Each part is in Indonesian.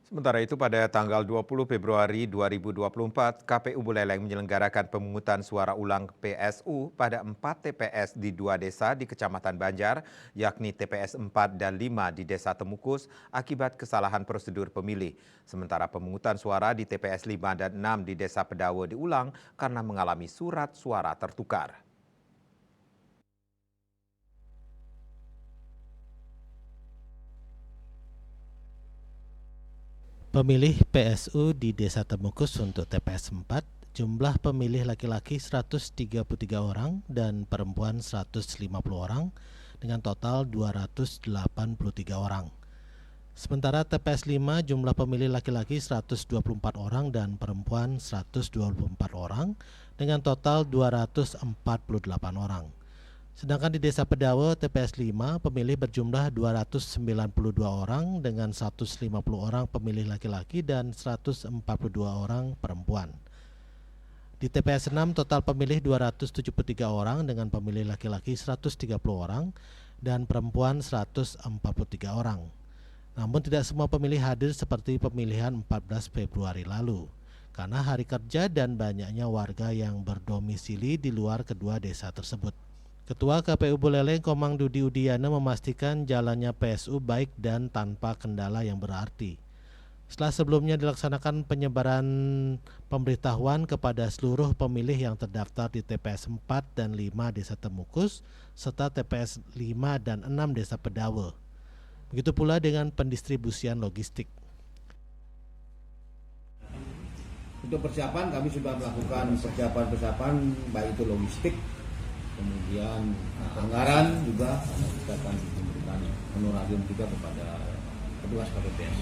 Sementara itu pada tanggal 20 Februari 2024, KPU Buleleng menyelenggarakan pemungutan suara ulang PSU pada 4 TPS di 2 desa di Kecamatan Banjar, yakni TPS 4 dan 5 di Desa Temukus akibat kesalahan prosedur pemilih. Sementara pemungutan suara di TPS 5 dan 6 di Desa Pedawe diulang karena mengalami surat suara tertukar. Pemilih PSU di Desa Temukus untuk TPS 4, jumlah pemilih laki-laki 133 orang dan perempuan 150 orang dengan total 283 orang. Sementara TPS 5 jumlah pemilih laki-laki 124 orang dan perempuan 124 orang dengan total 248 orang. Sedangkan di Desa Pedawe TPS 5 pemilih berjumlah 292 orang dengan 150 orang pemilih laki-laki dan 142 orang perempuan. Di TPS 6 total pemilih 273 orang dengan pemilih laki-laki 130 orang dan perempuan 143 orang. Namun tidak semua pemilih hadir seperti pemilihan 14 Februari lalu karena hari kerja dan banyaknya warga yang berdomisili di luar kedua desa tersebut. Ketua KPU Buleleng Komang Dudi Udiyana memastikan jalannya PSU baik dan tanpa kendala yang berarti. Setelah sebelumnya dilaksanakan penyebaran pemberitahuan kepada seluruh pemilih yang terdaftar di TPS 4 dan 5 Desa Temukus serta TPS 5 dan 6 Desa Pedawe. Begitu pula dengan pendistribusian logistik. Untuk persiapan kami sudah melakukan persiapan baik itu logistik, kemudian anggaran juga kita akan memberikan honorarium juga kepada petugas KPPS.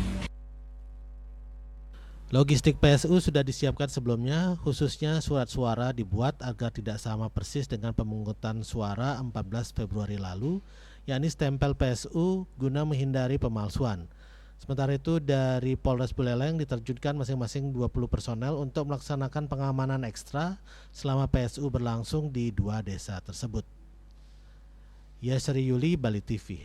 Logistik PSU sudah disiapkan sebelumnya, khususnya surat suara dibuat agar tidak sama persis dengan pemungutan suara 14 Februari lalu, yakni stempel PSU guna menghindari pemalsuan. Sementara itu dari Polres Buleleng diterjunkan masing-masing 20 personel untuk melaksanakan pengamanan ekstra selama PSU berlangsung di 2 desa tersebut. Yasri Yuli, Bali TV.